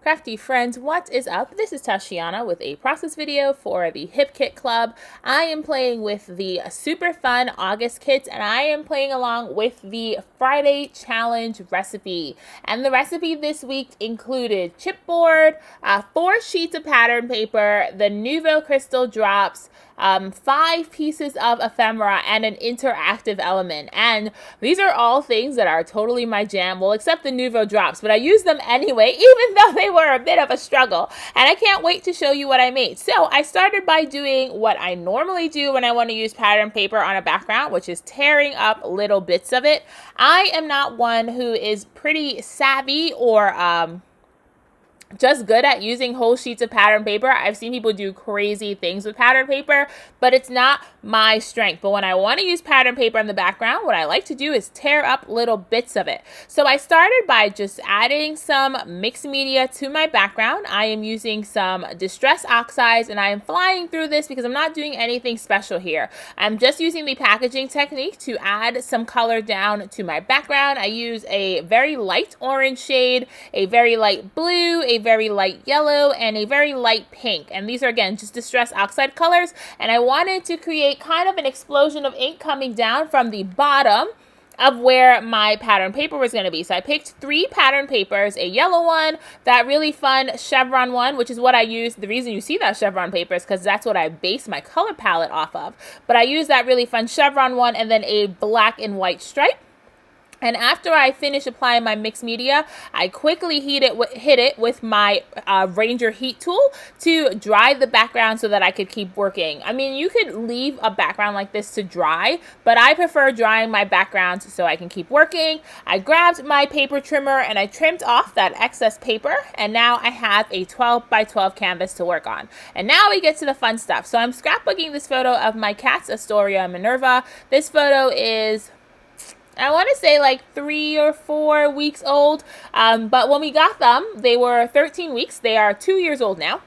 Crafty friends, what is up? This is Tazhiana with a process video for the Hip Kit Club. I am playing with the super fun August kits and I am playing along with the Friday challenge recipe. And the recipe this week included chipboard, 4 sheets of pattern paper, the Nuvo crystal drops, 5 pieces of ephemera, and an interactive element. And these are all things that are totally my jam, well, except the Nuvo drops, but I use them anyway, even though they were a bit of a struggle. And I can't wait to show you what I made. So I started by doing what I normally do when I want to use pattern paper on a background, which is tearing up little bits of it. I am not one who is pretty savvy or just good at using whole sheets of pattern paper. I've seen people do crazy things with pattern paper, but it's not my strength. But when I want to use pattern paper in the background, what I like to do is tear up little bits of it. So I started by just adding some mixed media to my background. I am using some distress oxides and I am flying through this because I'm not doing anything special here. I'm just using the packaging technique to add some color down to my background. I use a very light orange shade, a very light blue, a very light yellow, and a very light pink. And these are, again, just distress oxide colors. And I wanted to create kind of an explosion of ink coming down from the bottom of where my pattern paper was going to be. So I picked 3 pattern papers, a yellow one, that really fun chevron one, which is what I use. The reason you see that chevron paper is because that's what I base my color palette off of. But I use that really fun chevron one, and then a black and white stripe. And after I finish applying my mixed media, I quickly hit it with my Ranger heat tool to dry the background so that I could keep working. I mean, you could leave a background like this to dry, but I prefer drying my background so I can keep working. I grabbed my paper trimmer and I trimmed off that excess paper, and now I have a 12 by 12 canvas to work on. And now we get to the fun stuff. So I'm scrapbooking this photo of my cats, Astoria and Minerva. This photo is, I want to say, like 3 or 4 weeks old, but when we got them, they were 13 weeks. They are 2 years old now.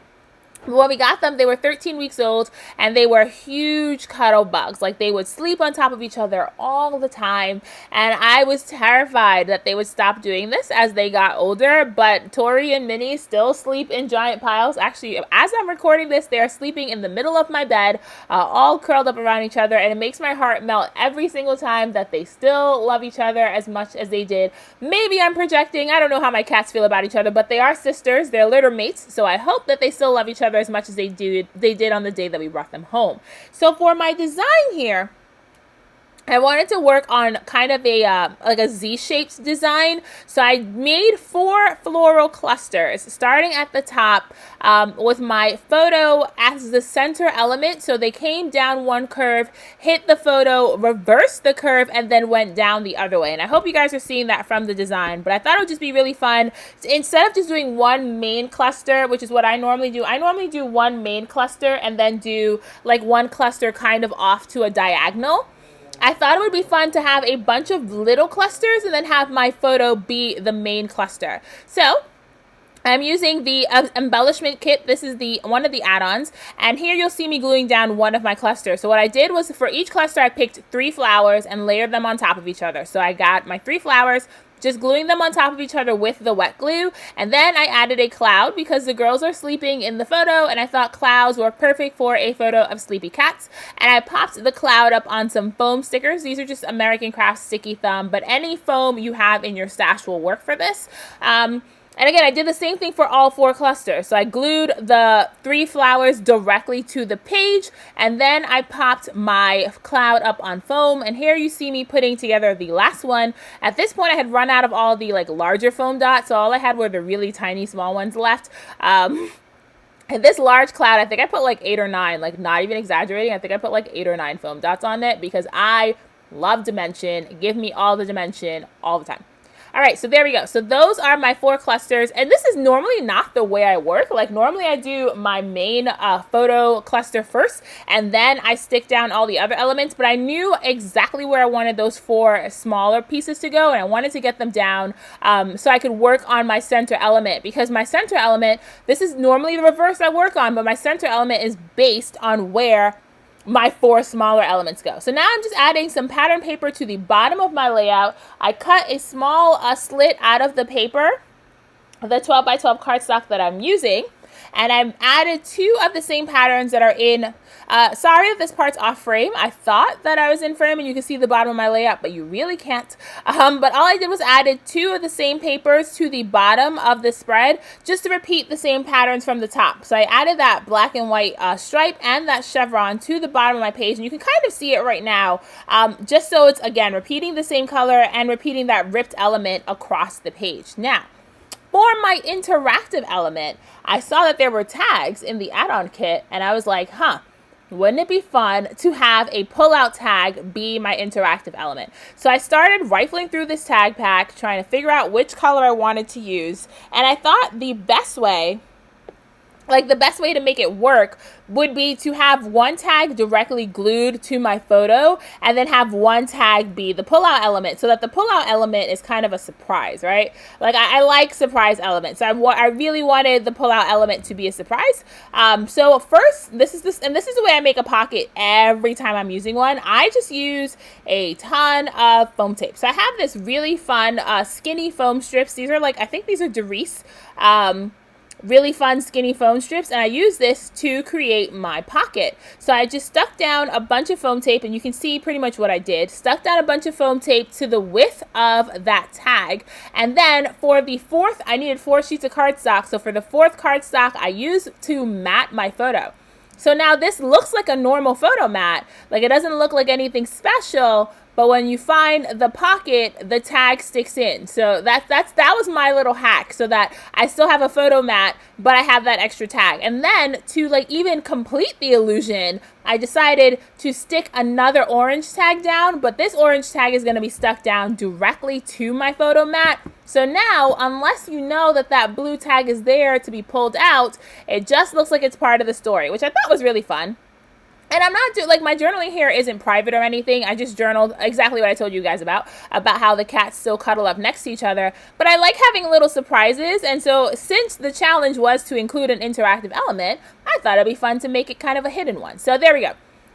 When we got them, they were 13 weeks old, and they were huge cuddle bugs. Like, they would sleep on top of each other all the time, and I was terrified that they would stop doing this as they got older, but Tori and Minnie still sleep in giant piles. Actually, as I'm recording this, they are sleeping in the middle of my bed, all curled up around each other, and it makes my heart melt every single time that they still love each other as much as they did. Maybe I'm projecting. I don't know how my cats feel about each other, but they are sisters. They're litter mates, so I hope that they still love each other as much as they did on the day that we brought them home. So for my design here, I wanted to work on kind of a like a Z-shaped design. So I made 4 floral clusters starting at the top with my photo as the center element. So they came down one curve, hit the photo, reversed the curve, and then went down the other way. And I hope you guys are seeing that from the design, but I thought it would just be really fun. Instead of just doing one main cluster, which is what I normally do one main cluster and then do like one cluster kind of off to a diagonal. I thought it would be fun to have a bunch of little clusters and then have my photo be the main cluster. So I'm using the embellishment kit. This is one of the add-ons, and here you'll see me gluing down one of my clusters. So what I did was, for each cluster, I picked 3 flowers and layered them on top of each other. So I got my 3 flowers, just gluing them on top of each other with the wet glue. And then I added a cloud because the girls are sleeping in the photo, and I thought clouds were perfect for a photo of sleepy cats. And I popped the cloud up on some foam stickers. These are just American Crafts Sticky Thumb, but any foam you have in your stash will work for this. And again, I did the same thing for all 4 clusters. So I glued the 3 flowers directly to the page, and then I popped my cloud up on foam. And here you see me putting together the last one. At this point, I had run out of all the like larger foam dots, so all I had were the really tiny small ones left. And this large cloud, I think I put like 8 or 9, like not even exaggerating. I think I put like 8 or 9 foam dots on it because I love dimension. Give me all the dimension all the time. All right, so there we go. So those are my 4 clusters, and this is normally not the way I work. Like, normally I do my main photo cluster first, and then I stick down all the other elements, but I knew exactly where I wanted those 4 smaller pieces to go, and I wanted to get them down so I could work on my center element, because my center element, this is normally the reverse I work on, but my center element is based on where my 4 smaller elements go. So now I'm just adding some pattern paper to the bottom of my layout. I cut a small slit out of the paper the 12 by 12 cardstock that I'm using, and I've added 2 of the same patterns that are in, sorry if this part's off frame. I thought that I was in frame and you can see the bottom of my layout, but you really can't. But all I did was added 2 of the same papers to the bottom of the spread, just to repeat the same patterns from the top. So I added that black and white stripe and that chevron to the bottom of my page, and you can kind of see it right now, just so it's, again, repeating the same color and repeating that ripped element across the page. Now, for my interactive element, I saw that there were tags in the add-on kit, and I was like, wouldn't it be fun to have a pull-out tag be my interactive element? So I started rifling through this tag pack, trying to figure out which color I wanted to use, and I thought the best way to make it work would be to have one tag directly glued to my photo and then have one tag be the pullout element, so that the pullout element is kind of a surprise, right? Like I like surprise elements. So I really wanted the pullout element to be a surprise. So first, this is the way I make a pocket every time I'm using one. I just use a ton of foam tape. So I have this really fun skinny foam strips. These are I think these are Derice. Really fun skinny foam strips, and I use this to create my pocket. So I just stuck down a bunch of foam tape, and you can see pretty much what I did. Stuck down a bunch of foam tape to the width of that tag, and then for the fourth, I needed 4 sheets of cardstock. So for the 4th cardstock, I used to mat my photo. So now this looks like a normal photo mat, it doesn't look like anything special, but when you find the pocket, the tag sticks in. So that was my little hack, so that I still have a photo mat, but I have that extra tag. And then to even complete the illusion, I decided to stick another orange tag down, but this orange tag is going to be stuck down directly to my photo mat. So now, unless you know that that blue tag is there to be pulled out, it just looks like it's part of the story, which I thought was really fun. And I'm not my journaling here isn't private or anything. I just journaled exactly what I told you guys about how the cats still cuddle up next to each other. But I like having little surprises. And so since the challenge was to include an interactive element, I thought it'd be fun to make it kind of a hidden one. So there we go.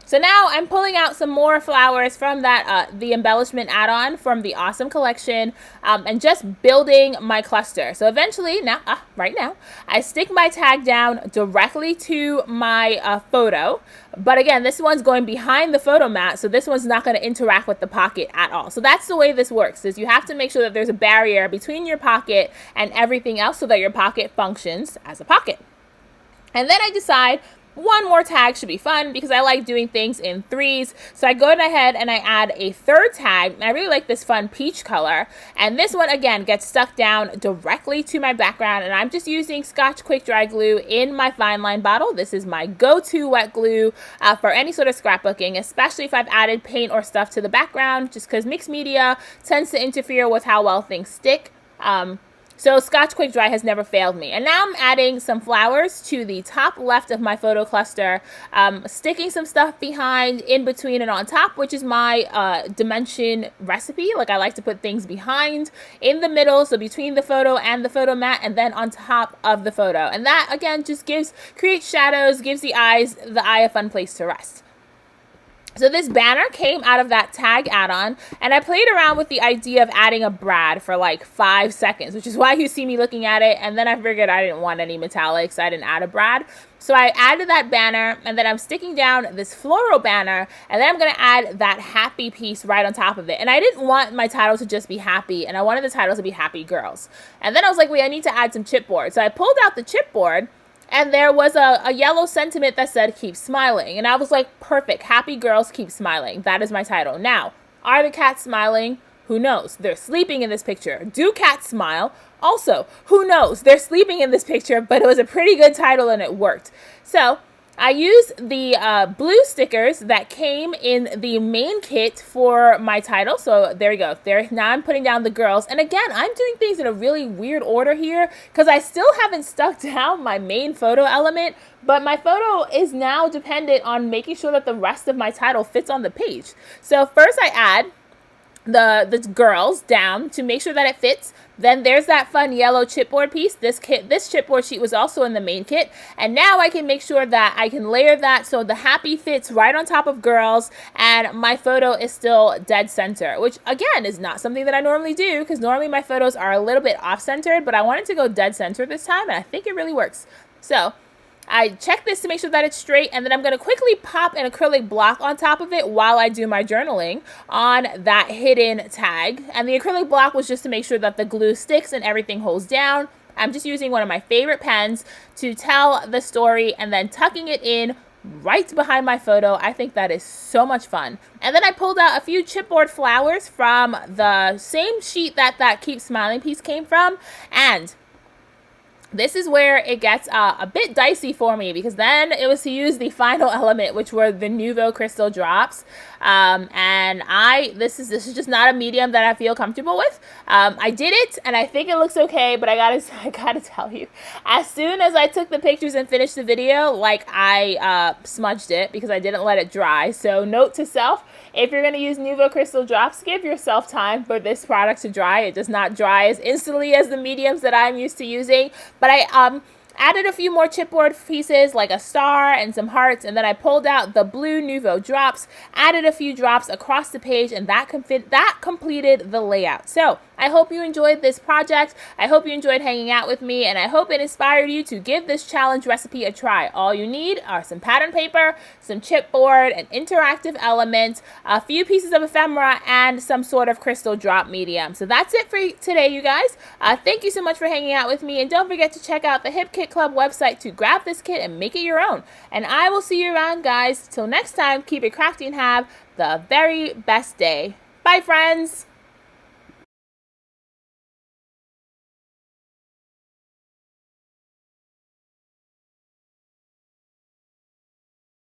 So now I'm pulling out some more flowers from that the embellishment add-on from the Awesome collection, and just building my cluster. So eventually, right now, I stick my tag down directly to my photo. But again, this one's going behind the photo mat, so this one's not going to interact with the pocket at all. So that's the way this works, is you have to make sure that there's a barrier between your pocket and everything else so that your pocket functions as a pocket. And then I decide one more tag should be fun because I like doing things in 3s. So I go ahead and I add a 3rd tag. And I really like this fun peach color. And this one, again, gets stuck down directly to my background. And I'm just using Scotch Quick Dry Glue in my fine line bottle. This is my go-to wet glue for any sort of scrapbooking, especially if I've added paint or stuff to the background, just because mixed media tends to interfere with how well things stick. So Scotch Quick Dry has never failed me. And now I'm adding some flowers to the top left of my photo cluster, sticking some stuff behind, in between, and on top, which is my dimension recipe. I like to put things behind, in the middle, so between the photo and the photo mat, and then on top of the photo. And that, again, just creates shadows, gives the eye a fun place to rest. So this banner came out of that tag add-on, and I played around with the idea of adding a brad for 5 seconds, which is why you see me looking at it, and then I figured I didn't want any metallics, so I didn't add a brad. So I added that banner, and then I'm sticking down this floral banner, and then I'm going to add that happy piece right on top of it. And I didn't want my title to just be happy, and I wanted the title to be Happy Girls. And then I was like, wait, I need to add some chipboard. So I pulled out the chipboard, and there was a yellow sentiment that said, keep smiling. And I was like, perfect. Happy Girls Keep Smiling. That is my title. Now, are the cats smiling? Who knows? They're sleeping in this picture. Do cats smile? Also, who knows? They're sleeping in this picture, but it was a pretty good title and it worked. So I used the blue stickers that came in the main kit for my title. So there we go. Now I'm putting down the girls. And again, I'm doing things in a really weird order here because I still haven't stuck down my main photo element, but my photo is now dependent on making sure that the rest of my title fits on the page. So first I add the girls down to make sure that it fits. Then there's that fun yellow chipboard piece. This chipboard sheet was also in the main kit. And now I can make sure that I can layer that so the happy fits right on top of girls and my photo is still dead center, which again is not something that I normally do because normally my photos are a little bit off-centered, but I wanted to go dead center this time and I think it really works. So I check this to make sure that it's straight, and then I'm going to quickly pop an acrylic block on top of it while I do my journaling on that hidden tag. And the acrylic block was just to make sure that the glue sticks and everything holds down. I'm just using one of my favorite pens to tell the story and then tucking it in right behind my photo. I think that is so much fun. And then I pulled out a few chipboard flowers from the same sheet that Keep Smiling piece came from, and this is where it gets a bit dicey for me because then it was to use the final element, which were the Nuvo crystal drops. And this is just not a medium that I feel comfortable with. I did it and I think it looks okay, but I gotta tell you, as soon as I took the pictures and finished the video, like I smudged it because I didn't let it dry. So note to self, if you're gonna use Nuvo crystal drops, give yourself time for this product to dry. It does not dry as instantly as the mediums that I'm used to using. But I added a few more chipboard pieces like a star and some hearts, and then I pulled out the blue Nuvo drops, added a few drops across the page, and that completed the layout. So I hope you enjoyed this project. I hope you enjoyed hanging out with me, and I hope it inspired you to give this challenge recipe a try. All you need are some pattern paper, some chipboard, an interactive element, a few pieces of ephemera, and some sort of crystal drop medium. So that's it for today, you guys. Thank you so much for hanging out with me, and don't forget to check out the Hip Kit Club website to grab this kit and make it your own. And I will see you around, guys. Till next time, keep it crafty and have the very best day. Bye, friends!